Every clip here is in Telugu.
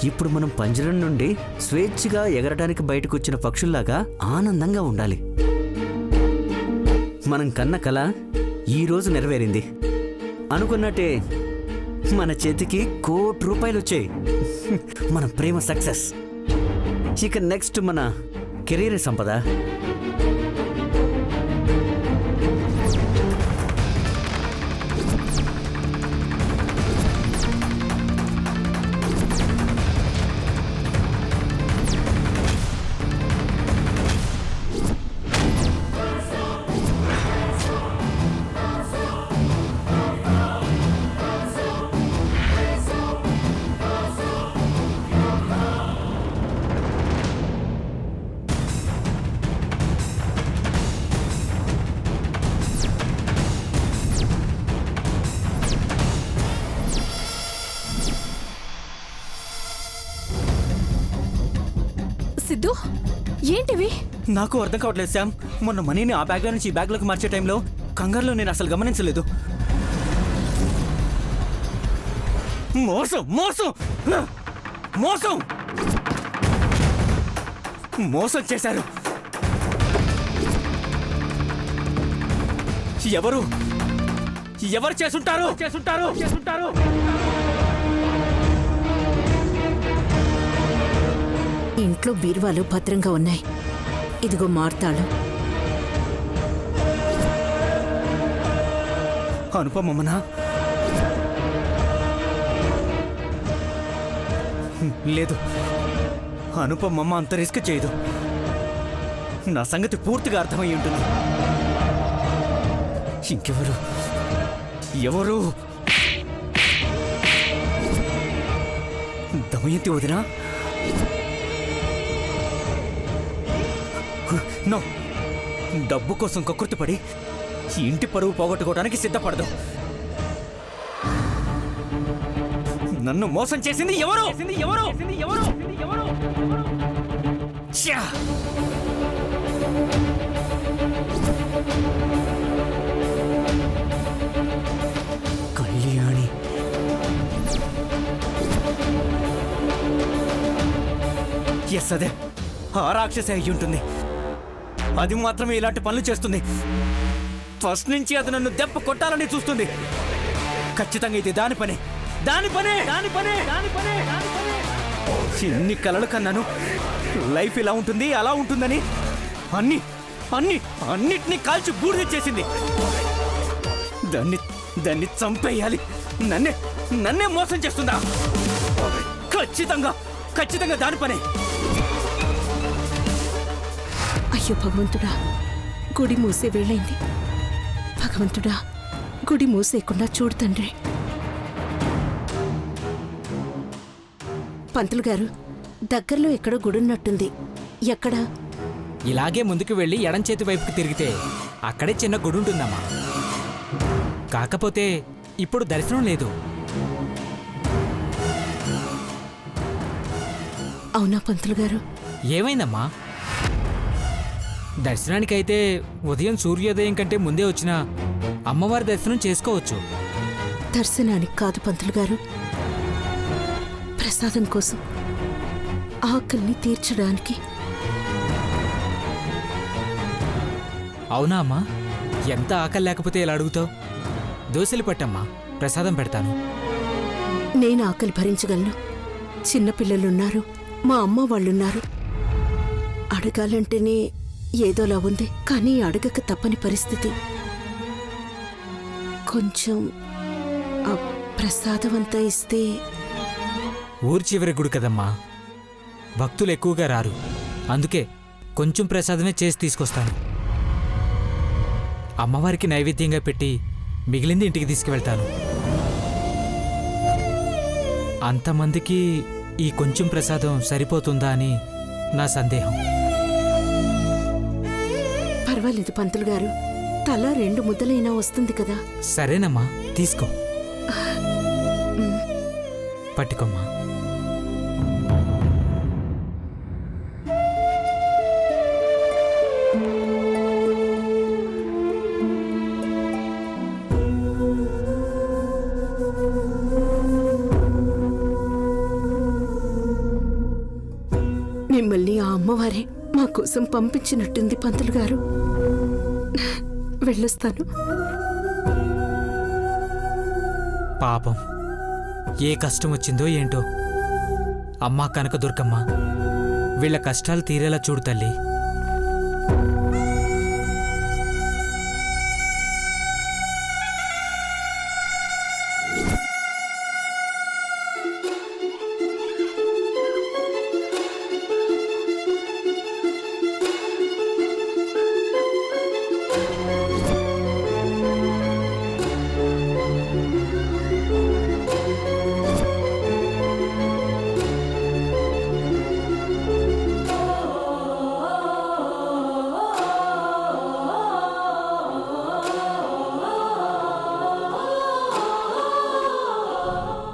ఇప్పుడు మనం పంజరం నుండి స్వేచ్ఛగా ఎగరడానికి బయటకు వచ్చిన పక్షుల్లాగా ఆనందంగా ఉండాలి. మనం కన్న కల ఈరోజు నెరవేరింది. అనుకున్నట్టే మన చేతికి ₹1,00,00,000 వచ్చాయి. మన ప్రేమ సక్సెస్. ఇక నెక్స్ట్ మన కెరీర్ సంపద. సిద్ధు, ఏంటివి? నాకు అర్థం కావట్లేదు శామ్. మొన్న మనీని ఆ బ్యాగ్ నుంచి ఈ బ్యాగ్లోకి మార్చే టైంలో కంగారులో నేను అసలు గమనించలేదు. మోసం మోసం మోసం మోసం చేశారు. ఎవరు ఎవరు చేసుంటారు చేసుంటారు చేసుంటారు ఇంట్లో బీరువాలు భద్రంగా ఉన్నాయి. ఇదిగో మార్తాళం. అనుపమమ్మనా? లేదు, అనుపమమ్మ అంత రిస్క్ చేయదు. నా సంగతి పూర్తిగా అర్థమై ఉంటుంది. ఇంకెవరు? ఎవరు? దమయంతి వదినా? నో, డబ్బు కోసం కకృతిపడి ఇంటి పరువు పోగొట్టుకోవడానికి సిద్ధపడదు. నన్ను మోసం చేసింది ఎవరు? ఎవరు? ఎవరు? ఎవరు? కళ్యాణి. ఎస్, అదే ఆ రాక్షసే అయి ఉంటుంది. అది మాత్రమే ఇలాంటి పనులు చేస్తుంది. ఫస్ట్ నుంచి అది నన్ను దెబ్బ కొట్టాలని చూస్తుంది. ఖచ్చితంగా ఇది దాని పనే, దాని పనే, దాని పనే, దాని పనే, దాని పనే. ఎన్ని కలలు కన్నాను, లైఫ్ ఇలా ఉంటుంది అలా ఉంటుందని. అన్నిటినీ కాల్చి బూడిద చేసింది. దాన్ని చంపేయాలి. నన్నే మోసం చేస్తుందా? ఖచ్చితంగా దాని పనే. అయ్యో భగవంతుడా, గుడి మూసే వేళైంది. భగవంతుడా, గుడి మూసేయకుండా చూడు తండ్రి. పంతులు గారు, దగ్గరలో ఎక్కడో గుడున్నట్టుంది. ఎక్కడా? ఇలాగే ముందుకు వెళ్ళి ఎడం చేతి వైపుకి తిరిగితే అక్కడే చిన్న గుడి ఉంటుందమ్మా. కాకపోతే ఇప్పుడు దర్శనం లేదు. అవునా పంతులు గారు? ఏమైందమ్మా? దర్శనానికైతే ఉదయం సూర్యోదయం కంటే ముందే వచ్చిన అమ్మవారి దర్శనం చేసుకోవచ్చు. దర్శనానికి కాదు పంతులు గారు, ప్రసాదం కోసం, ఆకలిని తీర్చడానికి. అవునా అమ్మా? ఎంత ఆకలి లేకపోతే ఇలా అడుగుతావు? దోశలు పట్టమ్మా, ప్రసాదం పెడతాను. నేను ఆకలి భరించగలను. చిన్నపిల్లలున్నారు, మా అమ్మ వాళ్ళున్నారు. అడగాలంటేనే ఏదోలా ఉంది, కానీ అడగక తప్పని పరిస్థితి. కొంచెం ప్రసాదం అంతా ఇస్తే. ఊరి చివరి గుడి కదమ్మా, భక్తులు ఎక్కువగా రారు. అందుకే కొంచెం ప్రసాదమే చేసి తీసుకొస్తాను. అమ్మవారికి నైవేద్యంగా పెట్టి మిగిలింది ఇంటికి తీసుకువెళ్తాను. అంతమందికి ఈ కొంచెం ప్రసాదం సరిపోతుందా అని నా సందేహం. పర్వాలేదు పంతులు గారు, తల 2 ముద్దలైనా వస్తుంది కదా. సరేనమ్మా, తీసుకో. పట్టుకోమ్మా. మిమ్మల్ని ఆ అమ్మవారే మా కోసం పంపించినట్టుంది పంతులు గారు. వెళ్ళొస్తాను. పాపం ఏ కష్టం వచ్చిందో ఏంటో. అమ్మా కనకదుర్గమ్మ వీళ్ళ కష్టాలు తీరేలా చూడు తల్లి.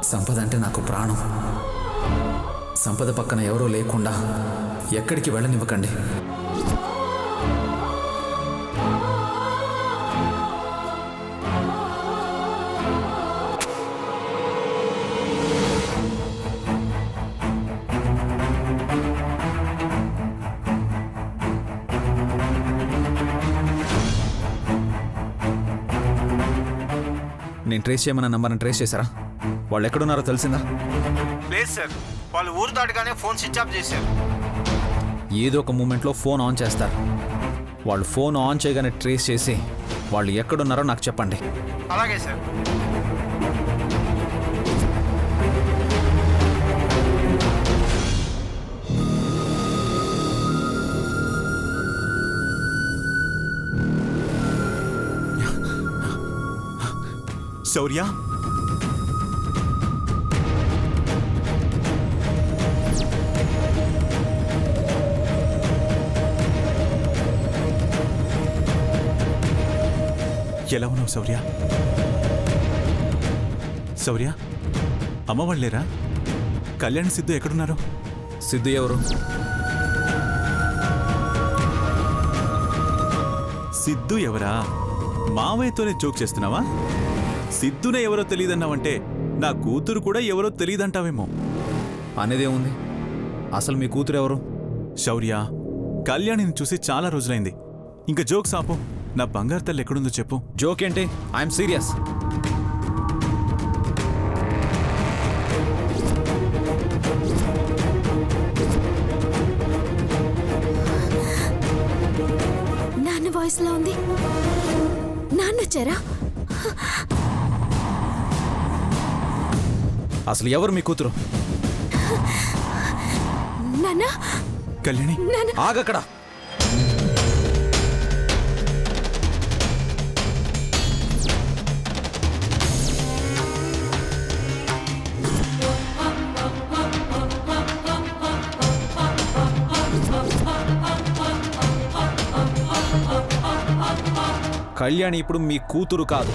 సంపద అంటే నాకు ప్రాణం. సంపద పక్కన ఎవరో లేకుండా ఎక్కడికి వెళ్ళనివ్వకండి. నేను ట్రేస్ చేయమన్న నంబర్ని ట్రేస్ చేశారా? వాళ్ళు ఎక్కడున్నారో తెలిసిందా? లేదు సార్, వాళ్ళు ఊరు దాటగానే ఫోన్ స్విచ్ ఆఫ్ చేశారు. ఏదో ఒక మూమెంట్లో ఫోన్ ఆన్ చేస్తారు. వాళ్ళు ఫోన్ ఆన్ చేయగానే ట్రేస్ చేసి వాళ్ళు ఎక్కడున్నారో నాకు చెప్పండి. అలాగే సార్. శౌర్య, ఎలా ఉన్నావు శౌర్య? శౌర్య, అమ్మ వాళ్ళేరా? కళ్యాణ్ సిద్ధు ఎక్కడున్నారు? సిద్ధు ఎవరు? సిద్ధు ఎవరా? మావయ్యతోనే జోక్ చేస్తున్నావా? సిద్ధునే ఎవరో తెలియదన్నావంటే నా కూతురు కూడా ఎవరో తెలియదంటావేమో. అనేదేముంది? అసలు మీ కూతురు ఎవరు? శౌర్య, కళ్యాణిని చూసి చాలా రోజులైంది. ఇంకా జోక్స్ ఆపు. నా బంగారు తల్లి ఎక్కడుందో చెప్పు. జోక్ ఏంటి? I'm serious. నాన్న వాయిస్ లా ఉంది. నాన్న వచ్చారా? అసలు ఎవరు మీ కూతురు? నాన్న, కళ్యాణి, ఆగక్కడ. కళ్యాణి ఇప్పుడు మీ కూతురు కాదు,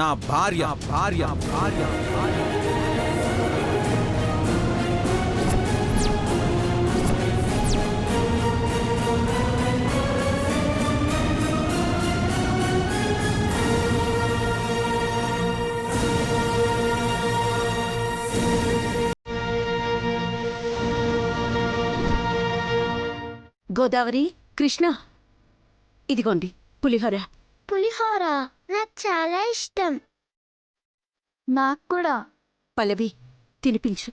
నా భార్య. భార్య భార్య గోదావరి, కృష్ణ, ఇదిగోండి పులిహోర. పులిహోర నాకు చాలా ఇష్టం. నాకు కూడా. పల్లవి, తినిపించు.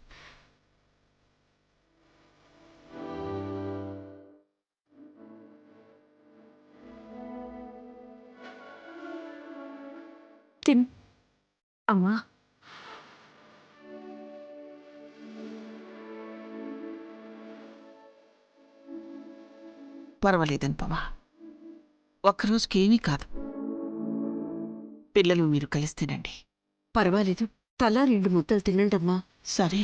తిన్. అమ్మా, పర్వాలేదనుపమా, ఒక్కరోజుకి ఏమీ కాదు. పిల్లలు మీరు కలిసి తినండి. పర్వాలేదు. తలా 2 ముద్దలు తినండమ్మా. సరే,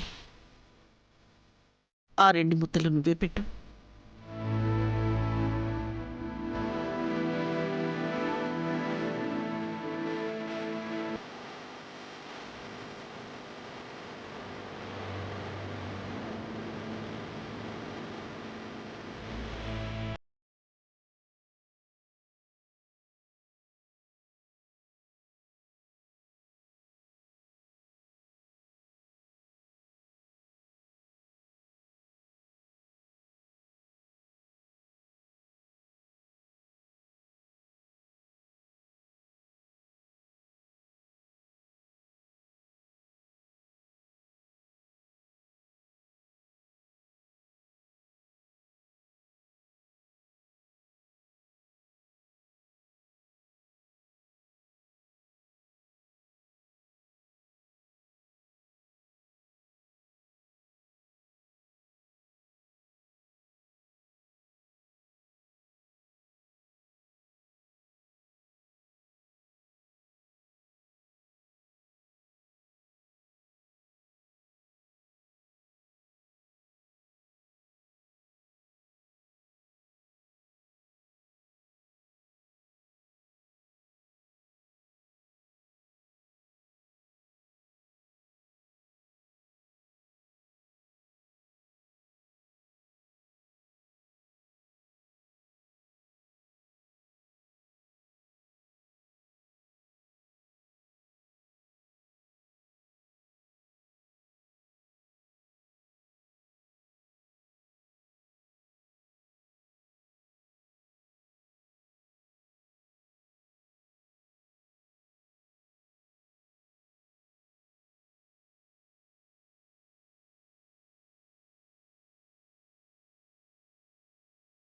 ఆ 2 ముద్దలు నువ్వే పెట్టు.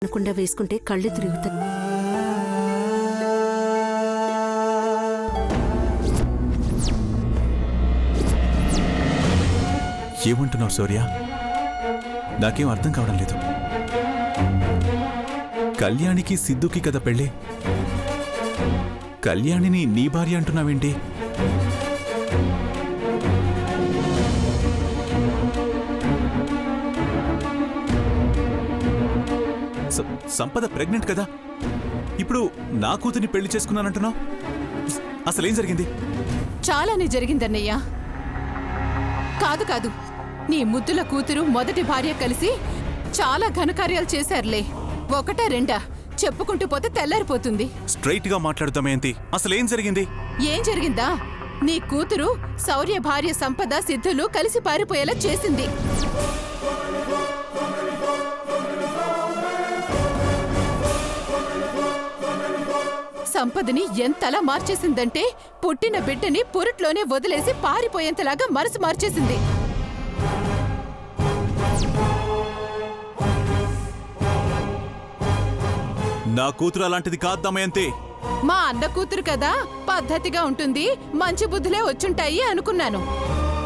అనకుండా వేసుకుంటే కళ్ళు తిరుగుతాయి. ఏమంటున్నావు శౌర్య? నాకేం అర్థం కావడం లేదు. కళ్యాణికి సిద్ధుకి కదా పెళ్ళి. కళ్యాణిని నీ భార్య అంటున్నావేంటి? సంపద ప్రెగ్నెంట్ కదా, ఇప్పుడు నా కూతుర్ని పెళ్లి చేసుకున్నానంటున్నావు. అసలేం జరిగింది? చాలానే జరిగిందన్నయ్యా. కాదు కాదు, నీ ముద్దుల కూతురు మొదటి భార్య కలిసి చాలా ఘనకార్యాలు చేశారులే. ఒకటా రెండా చెప్పుకుంటూ పోతే తెల్లారిపోతుంది. స్ట్రైట్ గా మాట్లాడుతామేంటి? అసలేం జరిగింది? ఏం జరిగిందా? నీ కూతురు శౌర్య భార్య సంపద సిద్ధులు కలిసి పారిపోయేలా చేసింది. సంపదని ఎంతలా మార్చేసిందంటే పుట్టిన బిడ్డని పురిట్లోనే వదిలేసి పారిపోయేంతలాగా మనసు మార్చేసింది. నా కూతురు అలాంటిది కాదు దమయంతి. మా అన్న కూతురు కదా, పద్ధతిగా ఉంటుంది, మంచి బుద్ధులే వచ్చుంటాయి అనుకున్నాను.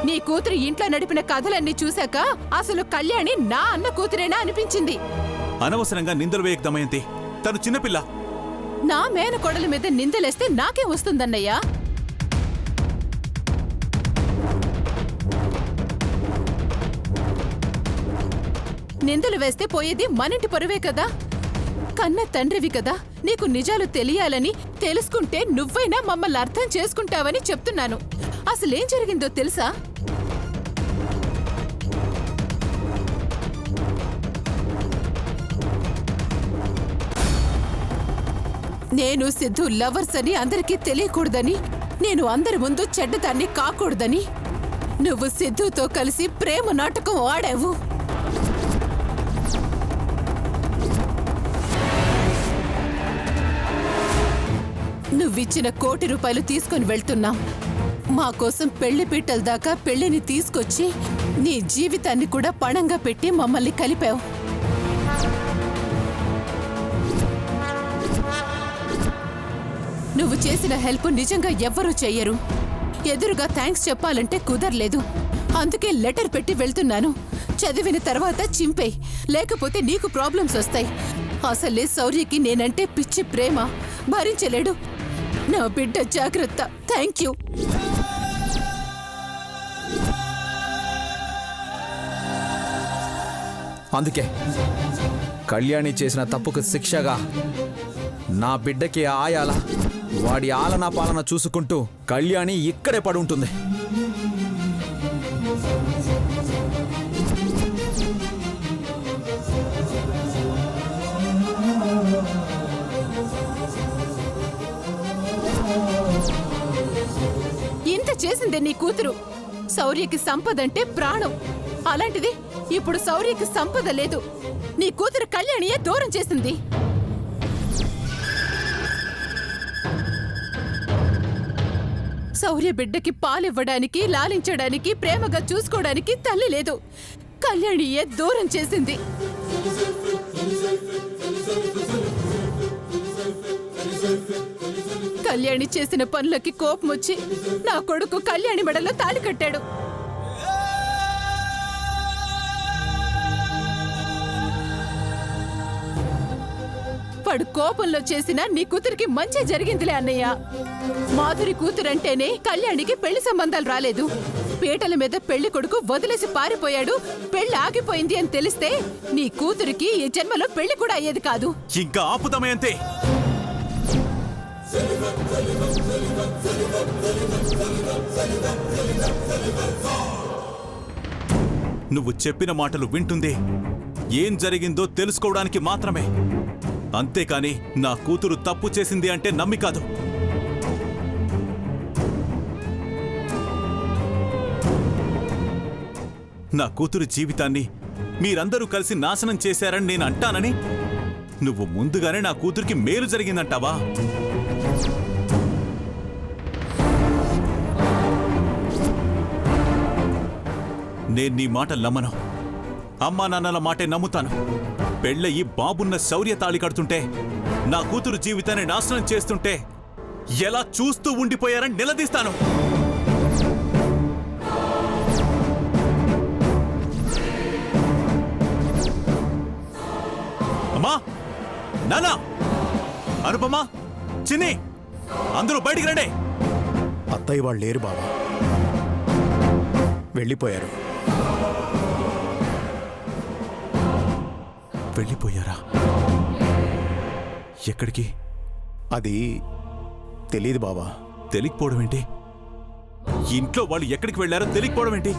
నీ కూతురు ఇంట్లో నడిపిన కథలన్నీ చూశాక అసలు కళ్యాణి నా అన్న కూతురేనా అనిపించింది. అనవసరంగా నిందలు వేయకు దమయంతి. తను చిన్నపిల్ల. నా మేనకోడల మీద నిందలేస్తే నాకేం వస్తుందన్నయ్యా? నిందలు వేస్తే పోయేది మనింటి పరువే కదా. కన్న తండ్రివి కదా, నీకు నిజాలు తెలియాలని తెలుసుకుంటే నువ్వైనా మమ్మల్ని అర్థం చేసుకుంటావని చెప్తున్నాను. అసలేం జరిగిందో తెలుసా? నేను సిద్ధు లవర్స్ అని అందరికీ తెలియకూడదని, నేను అందరి ముందు చెడ్డదాన్ని కాకూడదని నువ్వు సిద్ధుతో కలిసి ప్రేమ నాటకం ఆడావు. నువ్విచ్చిన ₹1 కోటి తీసుకొని వెళ్తున్నాం. మా కోసం పెళ్లి పీటల దాకా పెళ్లిని తీసుకొచ్చి నీ జీవితాన్ని కూడా పణంగా పెట్టి మమ్మల్ని కలిపావు. నువ్వు చేసిన హెల్ప్ నిజంగా ఎవ్వరూ చెయ్యరు. ఎదురుగా థ్యాంక్స్ చెప్పాలంటే కుదరలేదు. అందుకే లెటర్ పెట్టి వెళ్తున్నాను. చదివిన తర్వాత చింపేయ్, లేకపోతే నీకు ప్రాబ్లమ్స్ వస్తాయి. అసలే శౌర్యకి నేనంటే పిచ్చి ప్రేమ, భరించలేడు. నా బిడ్డ జాగ్రత్త. Thank you. అందుకే కళ్యాణి చేసిన తప్పుకు శిక్షగా నా బిడ్డకి ఆయాల వాడి ఆలనా పాలన చూసుకుంటూ కళ్యాణి ఇక్కడే పడి ఉంటుంది. ఇంత చేసిందే నీ కూతురు. శౌర్యకి సంపదంటే ప్రాణం. అలాంటిది ఇప్పుడు శౌర్యకి సంపద లేదు. నీ కూతురు కళ్యాణియే దూరం చేసింది. శౌర్య బిడ్డకి పాలివ్వడానికి, లాలించడానికి, ప్రేమగా చూసుకోవడానికి తల్లి లేదు. కళ్యాణియే దూరం చేసింది. కళ్యాణి చేసిన పనులకి కోపం వచ్చి నా కొడుకు కళ్యాణి మెడలో తాళి కట్టాడు. వాడు కోపంలో చేసిన నీ కూతురికి మంచి జరిగిందిలే అన్నయ్య. మాధురి కూతురంటేనే కళ్యాణికి పెళ్లి సంబంధాలు రాలేదు. పీటల మీద పెళ్లి కొడుకు వదిలేసి పారిపోయాడు. పెళ్లి ఆగిపోయింది అని తెలిస్తే నీ కూతురికి ఈ జన్మలో పెళ్లి కూడా అయ్యేది కాదు. ఇంకా ఆపుతామేంతే. నువ్వు చెప్పిన మాటలు వింటుంది ఏం జరిగిందో తెలుసుకోవడానికి మాత్రమే. అంతేకాని నా కూతురు తప్పు చేసింది అంటే నమ్మి కాదు. నా కూతురు జీవితాన్ని మీరందరూ కలిసి నాశనం చేశారని నేను అంటానని నువ్వు ముందుగానే నా కూతురికి మేలు జరిగిందంటావా? నేను నీ మాట నమ్మను. అమ్మా నాన్నల మాటే నమ్ముతాను. పెళ్ళయి బాబున్న శౌర్య తాళి కడుతుంటే నా కూతురు జీవితాన్ని నాశనం చేస్తుంటే ఎలా చూస్తూ ఉండిపోయారని నిలదీస్తాను. అమ్మా, నానా, అనుపమా, చిన్ని, అందరూ బయటికి రండి. అత్తయ్య వాళ్ళు లేరు బావా, వెళ్ళిపోయారు. వెళ్ళిపోయారా? ఎక్కడికి? అది తెలియదు బావా. తెలియకపోవడం ఏంటి? ఇంట్లో వాళ్ళు ఎక్కడికి వెళ్ళారో తెలియకపోవడం ఏంటి?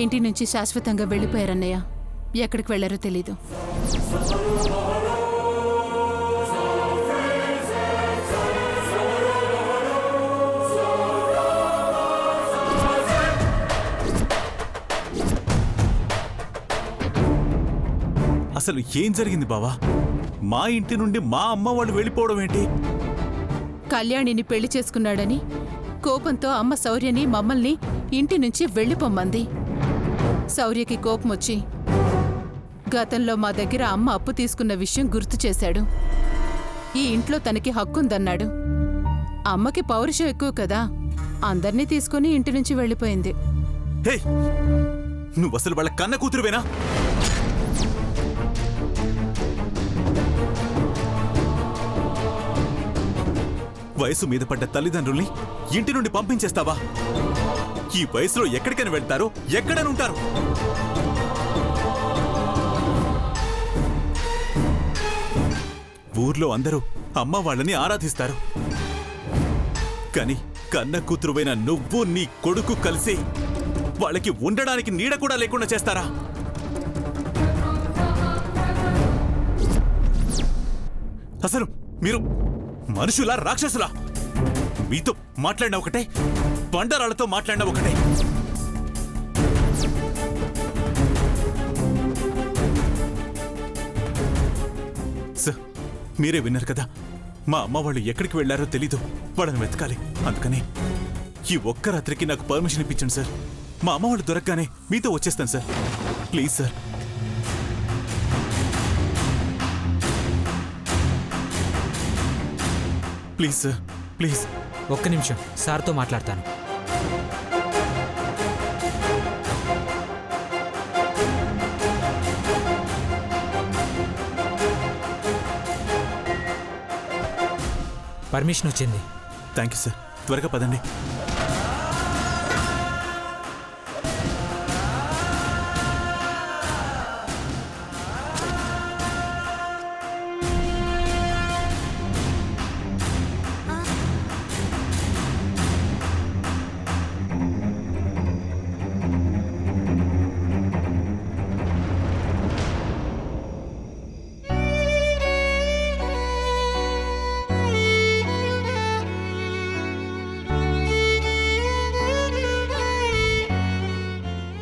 ఇంటి నుంచి శాశ్వతంగా వెళ్ళిపోయారన్నయ్య. ఎక్కడికి వెళ్లారో తెలీదు. అసలు ఏం జరిగింది బావా? మా ఇంటి నుండి మా అమ్మ వాళ్ళు వెళ్ళిపోవడం ఏంటి? కళ్యాణిని పెళ్లి చేసుకున్నాడని కోపంతో అమ్మ శౌర్యని మమ్మల్ని ఇంటి నుంచి వెళ్ళిపోమ్మంది. శౌర్యకి కోపం వచ్చి గతంలో మా దగ్గర అమ్మ అప్పు తీసుకున్న విషయం గుర్తు చేశాడు. ఈ ఇంట్లో తనకి హక్కుందన్నాడు. అమ్మకి పౌరుషం ఎక్కువ కదా, అందర్నీ తీసుకుని ఇంటి నుంచి వెళ్ళిపోయింది. హే, నువ్వు అసలు వాళ్ళ కన్న కూతురువేనా? వయసు మీద పడ్డ తల్లిదండ్రుల్ని ఇంటి నుండి పంపించేస్తావా? ఈ వయసులో ఎక్కడికైనా వెళ్తారు, ఎక్కడైనా ఉంటారు. ఊర్లో అందరూ అమ్మ వాళ్ళని ఆరాధిస్తారు. కాని కన్న కూతురువైన నువ్వు నీ కొడుకు కలిసి వాళ్ళకి ఉండడానికి నీడ కూడా లేకుండా చేస్తారా? అసలు మీరు మనుషులా, రాక్షసులా? మీతో మాట్లాడిన ఒకటే, బండరాళ్లతో మాట్లాడిన ఒకటే. సార్, మీరే విన్నారు కదా, మా అమ్మ వాళ్ళు ఎక్కడికి వెళ్లారో తెలీదు. వాళ్ళని వెతకాలి. అందుకని ఈ ఒక్క రాత్రికి నాకు పర్మిషన్ ఇప్పించండి సార్. మా అమ్మ వాళ్ళు దొరకగానే మీతో వచ్చేస్తాను sir. Please sir. Please sir, please. ఒక్క నిమిషం, సార్తో మాట్లాడతాను. పర్మిషన్ వచ్చింది. Thank you sir. త్వరగా పదండి.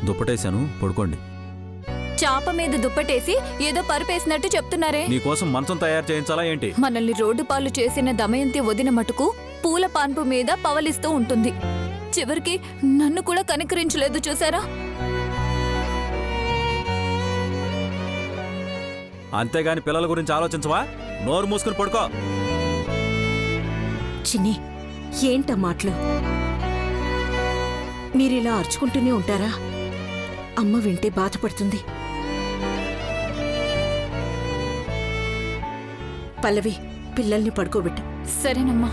దుప్పటేశాను, పడుకోండి. చాప మీద దుప్పటేసి ఏదో పరుపేసినట్టు చెప్తున్నారే. నీకోసం మంచం తయారు చేయించాలా ఏంటి? మనల్ని రోడ్డు పాలు చేసిన దమయంతి వదిన మటుకు పూల పాన్పు మీద పవలిస్తూ ఉంటుంది. చివరికి నన్ను కూడా కనికరించలేదు, చూసారా? అంతేగాని పిల్లల గురించి ఆలోచించవా? నోరు మూసుకుని పడుకో. చిన్ని, ఏంట మాటలు? మీరిలా అరుచుకుంటూనే ఉంటారా? అమ్మ వింటే బాధపడుతుంది. పల్లవి, పిల్లల్ని పడుకోబెట్టు. సరేనమ్మా.